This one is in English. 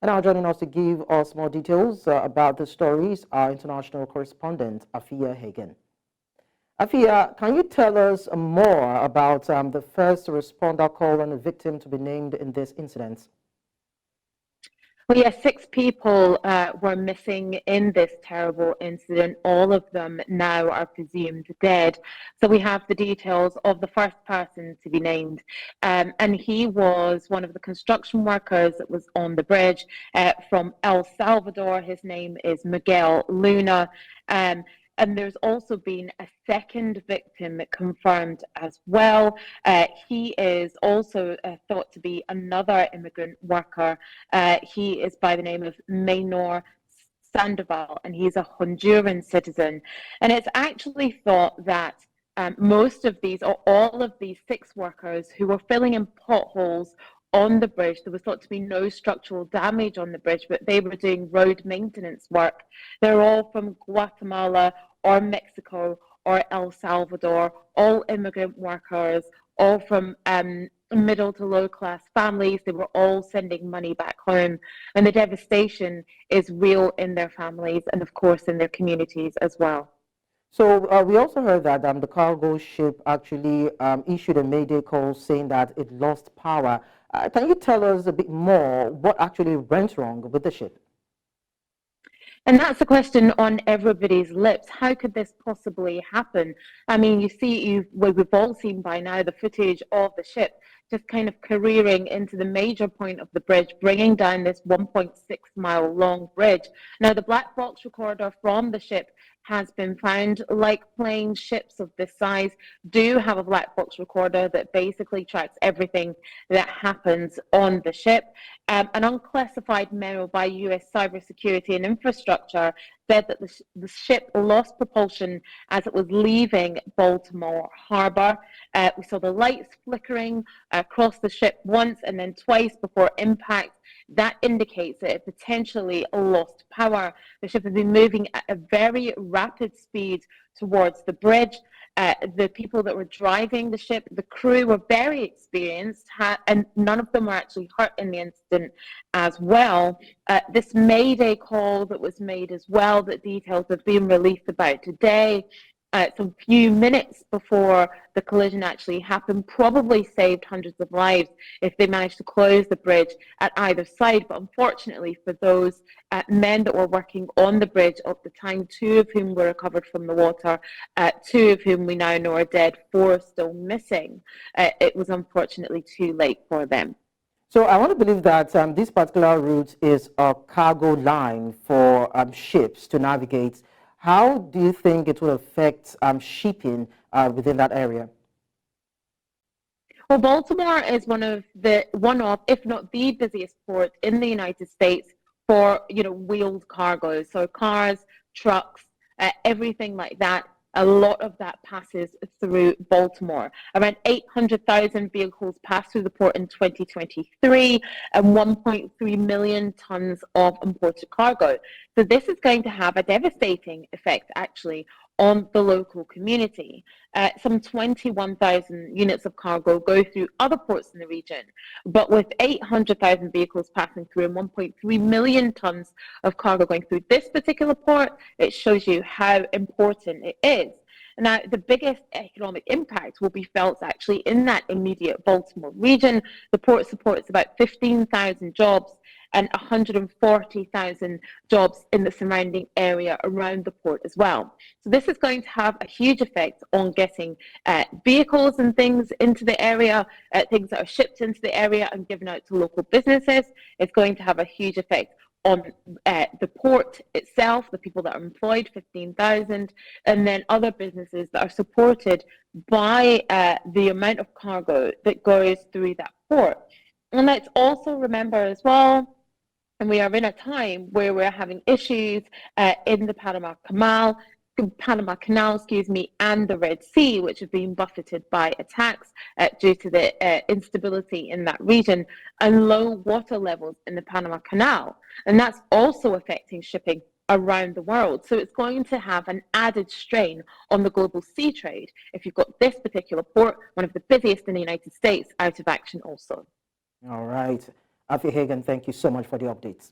And now joining us to give us more details about the stories, our international correspondent, Afua Hagan. Afia, can you tell us more about the first responder call on a victim to be named in this incident? Well, yes, 6 people were missing in this terrible incident. All of them now are presumed dead. So we have the details of the first person to be named. And he was one of the construction workers that was on the bridge from El Salvador. His name is Miguel Luna. And there's also been a second victim confirmed as well. He is also thought to be another immigrant worker. He is by the name of Maynor Sandoval, and he's a Honduran citizen. And it's actually thought that most of these, or all of these 6 workers who were filling in potholes on the bridge, there was thought to be no structural damage on the bridge, but they were doing road maintenance work. They're all from Guatemala or Mexico or El Salvador, all immigrant workers, all from middle to low class families. They were all sending money back home. And the devastation is real in their families and, of course, in their communities as well. So we also heard that the cargo ship actually issued a Mayday call saying that it lost power. Can you tell us a bit more what actually went wrong with the ship? And that's the question on everybody's lips. How could this possibly happen? I mean, we've all seen by now the footage of the ship just kind of careering into the major point of the bridge, bringing down this 1.6-mile long bridge. Now, the black box recorder from the ship has been found. Like plane, ships of this size do have a black box recorder that basically tracks everything that happens on the ship. An unclassified memo by US Cybersecurity and Infrastructure said that the ship lost propulsion as it was leaving Baltimore Harbor. We saw the lights flickering across the ship once and then twice before impact. That indicates that it potentially lost power. The ship has been moving at a very rapid speed towards the bridge. The people that were driving the ship, the crew, were very experienced, and none of them were actually hurt in the incident as well. This Mayday call that was made as well, that details have been released about today, some few minutes before the collision actually happened, probably saved hundreds of lives if they managed to close the bridge at either side. But unfortunately for those men that were working on the bridge at the time, 2 of whom were recovered from the water, 2 of whom we now know are dead, 4 still missing. It was unfortunately too late for them. So I want to believe that this particular route is a cargo line for ships to navigate. How do you think it will affect shipping within that area? Well, Baltimore is one of, if not the busiest port in the United States for, wheeled cargoes. So cars, trucks, everything like that. A lot of that passes through Baltimore. Around 800,000 vehicles passed through the port in 2023 and 1.3 million tons of imported cargo. So this is going to have a devastating effect, actually, on the local community. Some 21,000 units of cargo go through other ports in the region, but with 800,000 vehicles passing through and 1.3 million tons of cargo going through this particular port, it shows you how important it is. Now, the biggest economic impact will be felt actually in that immediate Baltimore region. The port supports about 15,000 jobs and 140,000 jobs in the surrounding area around the port as well. So this is going to have a huge effect on getting vehicles and things into the area, things that are shipped into the area and given out to local businesses. It's going to have a huge effect on the port itself, the people that are employed, 15,000, and then other businesses that are supported by the amount of cargo that goes through that port. And let's also remember as well, and we are in a time where we're having issues in the Panama Canal, and the Red Sea, which have been buffeted by attacks due to the instability in that region and low water levels in the Panama Canal. And that's also affecting shipping around the world. So it's going to have an added strain on the global sea trade if you've got this particular port, one of the busiest in the United States, out of action also. All right. Afua Hagan, thank you so much for the updates.